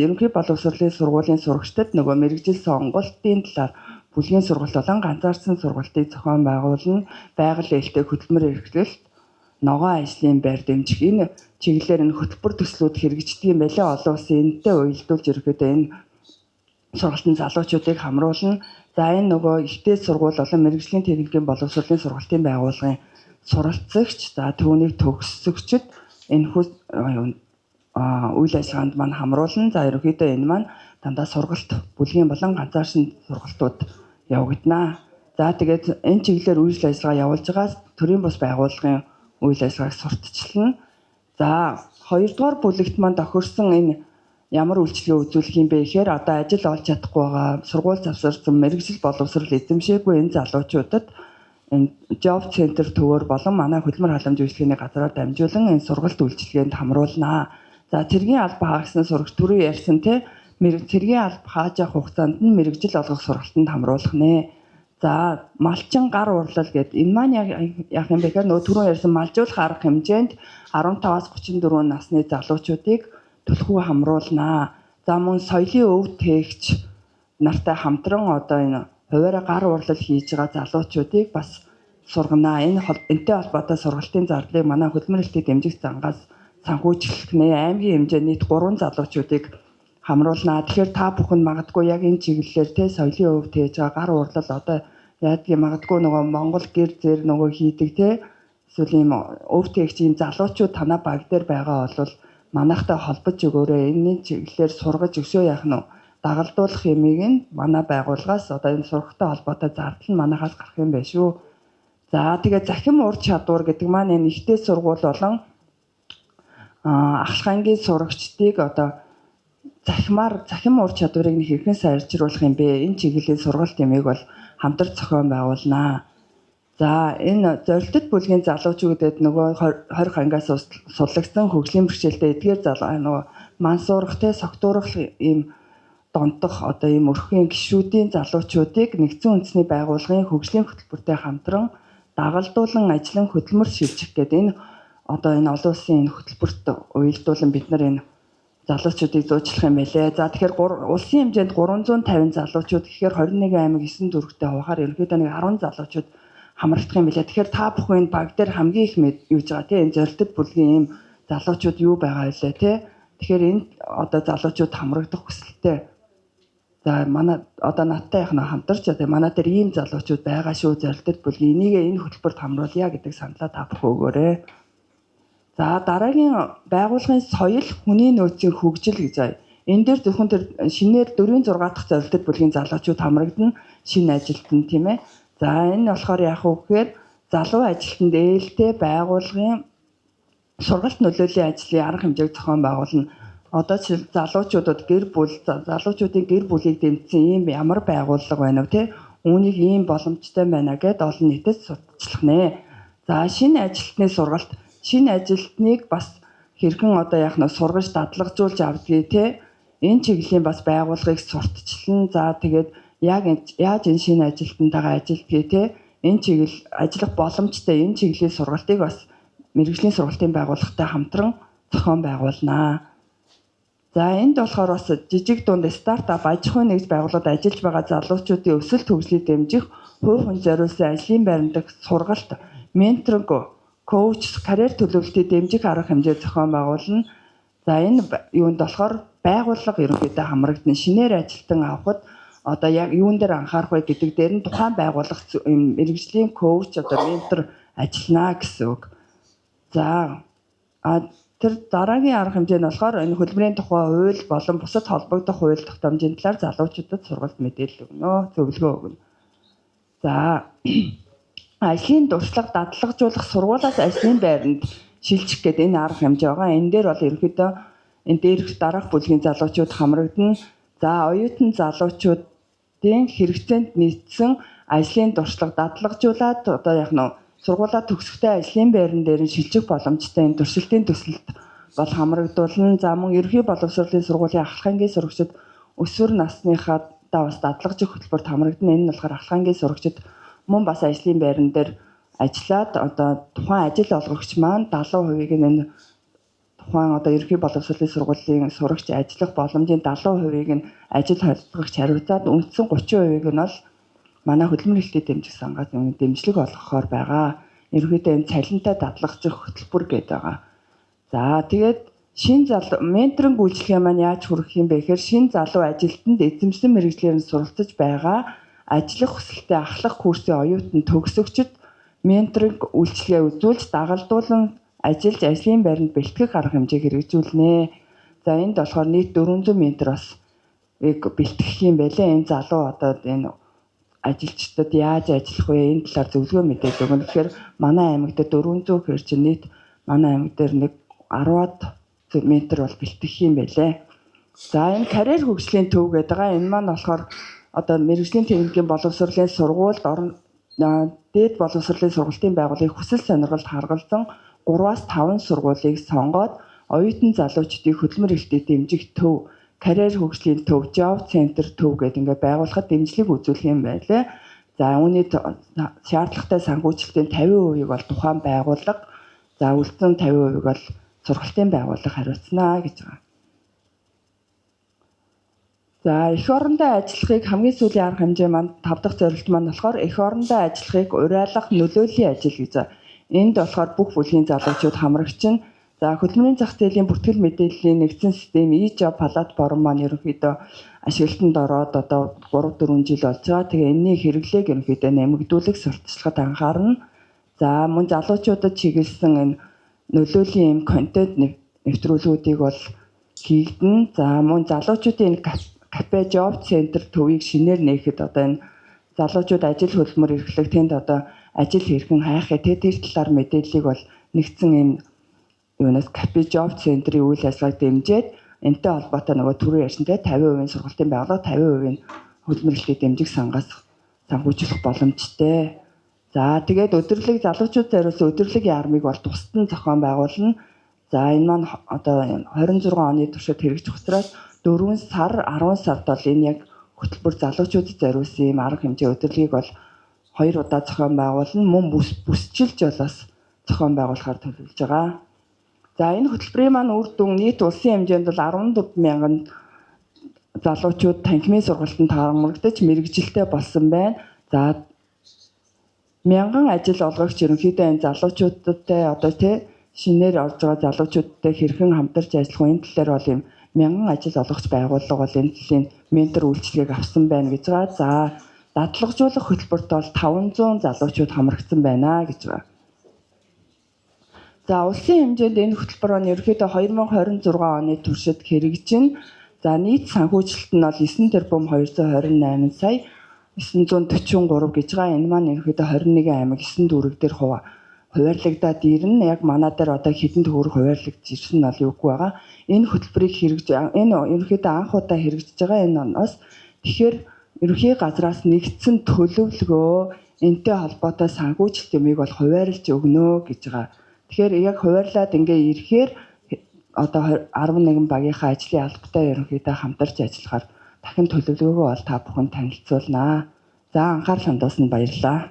Ерөнхий боловсролын сургуулийн сурагчдад нөгөө мэрэгжил сонголтын талаар бүлгийн сургалт болон ганцаардсан сургалтыг зохион байгуулна, байгаль ээлтэй хөтөлмөр эрхлэлт, ногоон ажлын байр дэмжих энэ чиглэлээр энэ хөтөлбөр төслүүд хэрэгждэг юм байлаа. Олон улсын энэтэй уялдуулж ерөөдөө энэ сургалтын залуучуудыг хамруулна. За энэ нөгөө ихтэй сургууль болон мэрэгжлийн техникийн боловсролын сургалтын байгууллагын суралцагч, за түүнийг төгссөгчд энэ үйл ажиллагаанд маань хамруулна. За ерөнхийдөө энэ маань дандаа сургалт бүлгийн болон ганцаарсан сургалтууд явагдана. За тэгээд энэ чиглэлээр үйл ажиллагаа явуулж байгаа төрийн бус байгууллагын үйл ажиллагааг сурталчилна. За хоёрдугаар бүлэгт маань тохирсон энэ ямар үйлчлэгээ үзүүлэх юм бэ гэхээр одоо ажил олж чадахгүй байгаа сургууль завсарсан мэрэгжил боловсрол эзэмшээгүй энэ залуучуудад энэ job center төвөр болон манай хөдөлмөр халамж үйлчлэгээний газраар дамжуулан энэ сургалт үйлчлэгээнд хамруулнаа. За цэргийн алба хаагсан сурагч түрүү ярьсан те цэргийн алба хааж явах хугацаанд нь мэрэгжил олгох сургалтанд хамруулах нэ. За малчин гар урлал гэдэг энэ маань яах юм бэ гэхээр нөгөө түрүү ярьсан малжуулах арга хэмжээнд 15-аас 34 насны залуучуудыг түлхүү хамруулнаа. За мөн соёлын өв тээгч нартай хамтран одоо энэ хуваараа гар урлал хийж байгаа залуучуудыг бас сурганаа. Энэтэй холбоотой сургалтын зардлыг манай хөдөлмөр хэлтийг дэмжих зангаас санхүүжүүлэх нэ. Аймгийн хэмжээнд нийт 3 залуучуудыг хамруулнаа. Тэгэхээр та бүхэн магадгүй яг энэ чиглэлээр те соёлын өв тээж байгаа гар урлал одоо яадгийн магадгүй нөгөө Монгол гэр зэр нөгөө хийдэг те эсвэл ийм өв тээгч ийм залуучууд танаа баг дээр байгаа бол манайхтай холбож өгөөрэй. Энэний чиглэлээр сургаж өсөө яах нь дагалдуулах юмыг нь манай байгууллагаас одоо энэ сургалттай холбоотой зардал нь манайхаас гарах юм байна шүү. За тэгээд захим ур чадвар гэдэг маань энэ ихтэй сургууль болон ахлахангийн сурагчдыг одоо захим ур чадварыг нэг хэрхэн сайжруулах юм бэ? Энэ чиглэлийн сургалт юмыг бол хамтарч зохион байгуулнаа. За энэ зорилттой бүлгийн залуучуудад нөгөө 20 ангиас суллагсан хөгжлийн бэрхшээлтэй эдгээр залуу нөгөө мансуурах те согтуурах ийм донтох одоо ийм өрхийн гишүүдийн залуучуудыг нэгдсэн үндэсний байгууллагын хөгжлийн хөтөлбөртэй хамтран дагалдуулан ажиллан хөдөлмөр шилжих гэдэг энэ одоо энэ олон улсын энэ хөтөлбөрт уялдуулан бид нар энэ залуучуудыг зуучлах юм байлээ. За тэгэхээр улсын хэмжээнд 350 залуучууд гэхээр 21 аймаг 9 дүүрэгтэй хуваахаар ерөнхийдөө нэг 10 залуучууд хамрагдах юм билээ. Тэгэхээр та бүхэн энэ баг дээр хамгийн их юуж байгаа тийм энэ зорилттой бүлгийн ийм залуучууд юу байгаа вэ те. Тэгэхээр энэ одоо залуучууд хамрагдах хүсэлтэй. За манай одоо надтай яхна хамтарч одоо манай дээр ийм залуучууд байгаа шүү зорилттой бүлгийн энийг энэ хөтөлбөрт хамруулъя гэдэг саналаа та бүхэн өгөөрэй. За дараагийн байгууллагын соёл хүний нөөцийн хөгжил гэж байна. Энэ дээр зөвхөн тэр шинээр 4-6 дахь зорилттой бүлгийн залуучууд хамрагдана шинэ ажилтан тийм ээ. За энэ болохоор яах вэ гэхээр залуу ажилтнанд ээлтэй байгууллагын сургалт нөлөөллийн ажлын арга хэмжээг зохион байгуулна. Одоо ч залуучуудад залуучуудын гэр бүлийг дэмжсэн ийм ямар байгууллага байна вэ те? Үүнийг ийм боломжтой байна гэд олон нийтэд судалчлах нэ. За шинэ ажилтны сургалт шинэ ажилтныг бас хэрхэн одоо яах нь сургаж дадлагжуулж авдгийг те энэ чиглэлийн бас байгууллагыг сурталчилна. За тэгээд яг яаж энэ шинэ ажилтнтайгаа ажилтгийг те энэ чиглэл ажиллах боломжтой энэ чиглэлийн сургалтыг бас мэрэгжлийн сургалтын байгууллагатай хамтран зохион байгуулнаа. За энд болохоор бас жижиг дунд стартап аж ахуйн нэгж байгууллагад ажиллаж байгаа залуучуудын өсөлт хөгжлийг дэмжих хувь хүн зориулсан ажлын байранд сургалт менторинг коуч карьер төлөвлөлтийг дэмжих арга хэмжээ зохион байгуулна. За энэ юунд болохоор байгууллага ерөнхийдөө хамрагдана. Шинээр ажилтан авахд одоо яг юун дээр анхаарах вэ гэдэг дээр нь тухайн байгууллага мэрэгжлийн коуч одоо ментор ажиллана гэсэн үг. За тэр дараагийн арга хэмжээ нь болохоор энэ хөдөлмөрийн тухай хууль болон бусад холбогдох хууль тогтоомжийн талаар залуучуудад сургалт мэдээлэл өгнө, зөвлөгөө өгнө. За ажлын дуршлаг дадлагжуулах сургуулиас ажлын байранд шилжих гэдэг энэ арга хэмжээ байгаа. Энэ дээр бол ерөнхийдөө энэ дээрх дараах бүлгийн залуучууд хамрагдана. За оюутан залуучуудын хэрэгцээнд нийцсэн ажлын дуршлаг дадлагжуулаад одоо яг нь сургуулаа төгсөхдөө ажлын байран дээр шилжих боломжтой энэ туршилтын төсөлд бол хамрагдуулна. За мөн ерөнхий боловсролын сургуулийн ахлахангийн сурагчид өсвөр насныхаа бас дадлагжих хөтөлбөрт хамрагдана. Энэ нь болохоор ахлахангийн сурагчид мөн бас ажлын байран дээр ажиллаад одоо тухайн ажил олгогч маань 70%-ийг энэ тухайн одоо ерөнхий боловсролын сургуулийн сурагч ажиллах боломжийн 70%-ийг нь ажил холбогч хариуцаад үндсэн 30%-ийг нь бол манай хөдөлмөр эрхлэлтийн дэмжих сангаас дэмжлэг олгохоор байгаа. Ерөнхийдөө энэ цалинтай дадлагдчих хөтөлбөр гэдэг байгаа. За тэгээд менторинг үйлчилгээ маань яаж хүрэх юм бэ гэхээр шинэ залуу ажилтнанд эзэмшсэн мэргэжлээр нь суралцж байгаа ажиллах хүсэлтэй ахлах курсын оюутан төгсөгчд менторинг үйлчилгээ үзүүлж дагалдуулан ажиллаж ажлын байранд бэлтгэх арга хэмжээг хэрэгжүүлнэ. За энд болохоор нийт 400 ментор бас бэлтгэх юм байлээ. Энэ залуу одоо энэ ажилчдад яаж ажиллах вэ? Энэ талаар зөвлөгөө мэдээлэл өгнө. Тэгэхээр манай аймагт 400 гэхэр чинь нийт манай аймаг дээр нэг 10-аад ментор бол бэлтгэх юм байлээ. За энэ карьер хөгжлийн төв гэдэг байгаа. Энэ маань болохоор одоо мэргэжлийн техникийн боловсролын сургуульд дээд боловсролын сургалтын байгууллагын хүсэл сонирхолд харгалзан 3-аас 5 сургуулийг сонгоод оюутан залуучдыг хөдөлмөр эрхлэлтэд дэмжих төв, карьер хөгжлийн төв, job center төв гэдэг ингээд байгуулахад дэмжлэг үзүүлэх юм байлээ. За үүний шаардлагатай санхүүжилтийн 50%-ийг бол тухайн байгууллага, за үлдсэн 50%-ийг бол сургалтын байгууллага хариуцна гэж байна. За эх орондоо ажиллахыг хамгийн сүүлийн арга хэмжээ маань 5 дахь зорилт маань болохоор эх орондоо ажиллахыг уриалгах нөлөөллийн ажил гэж байна. Энд болохоор бүх бүлгийн залуучууд хамрагч нь за хөдөлмөрийн зах зээлийн бүртгэл мэдээллийн нэгдсэн систем e-job палат борон маань ерөнхийдөө ашиглалтанд ороод одоо 3-4 жил болж байгаа. Тэгээ энэний хэрэглээг ерөнхийдөө нэмэгдүүлэх сурталчилгад анхаарна. За мөн залуучуудад чиглэсэн энэ нөлөөлийн юм контент нэвтрүүлгүүдийг бол хийгдэн. За мөн залуучуудын кафе job center төвийг шинээр нээхэд одоо энэ залуучууд ажил хөдөлмөр эрхлэх тэнд одоо ажил хэрхэн хайх тэр талаар мэдээллийг бол нэгдсэн юм юунаас кафе job center-ийн үйл ажиллагааг дэмжиж энэтэй холбоотой нөгөө түрүү ярьсантай 50% сургалтын байгууллага 50% хөдөлмөр эрхлэлтэд дэмжих сангаас санхүүжүүлэх боломжтой. За тэгээд өдөрлөг залуучууд зориулсан өдөрлөгийн армыг бол тусад нь зохион байгуулна. За энэ маань одоо 26 оны туршид хэрэгжих учраас 4 сар 10 сард бол энэ яг хөтөлбөр залуучуудад зориулсан юм арга хэмжээ өдөрлөгийг бол 2 удаа зохион байгуулна. Мөн бүсчилж болоос зохион байгуулахаар төлөвлөж байгаа. За энэ хөтөлбөрийн маань үр дүн нийт улсын хэмжээнд бол 14,000 залуучууд танхимын сургалтанд хамрагдаж мэргэжилтэй болсон байна. За 1000 ажил олгогч ерөнхийдөө энэ залуучуудтай одоо шинээр орж байгаа залуучуудтай хэрхэн хамтарч ажиллах вэ? Энэ талаар бол юм 1000 ажил олгогч байгууллага бол энэ төрлийн ментор үйлчилгээг авсан байна гэж байгаа. За дадлагжуулах хөтөлбөрт бол 500 залуучууд хамрагдсан байна гэж байна. За улсын хэмжээнд энэ хөтөлбөр нь ерөнхийдөө 2026 оны туршид хэрэгжинэ. За нийт санхүүжилт нь бол 9 тэрбум 228 сая 943 гэж байгаа. Энэ маань ерөнхийдөө 21 аймаг 9 дүүрэг дээр хуваарлагдаад ирнэ. Яг манай дээр одоо хэдэн төгрөг хуваарлагдж ирсэн нь бол юугүй байгаа. Энэ хөтөлбөрийг энэ ерөнхийдөө анх удаа хэрэгжиж байгаа энэ оноос тэгэхээр ерөнхий газраас нэгдсэн төлөвлөгөө энтэй холбоотой санхүүжилт юмыг бол хуваарлж өгнө гэж байгаа. Тэгэхээр яг хуваарлаад ингээ ирэхээр одоо 11 багийнхаа ажлын албатай ерөнхийдөө хамтарч ажиллахаар дахин төлөвлөгөөгөө бол та бүхэн танилцуулнаа. За анхаарал хандуулсанд баярлалаа.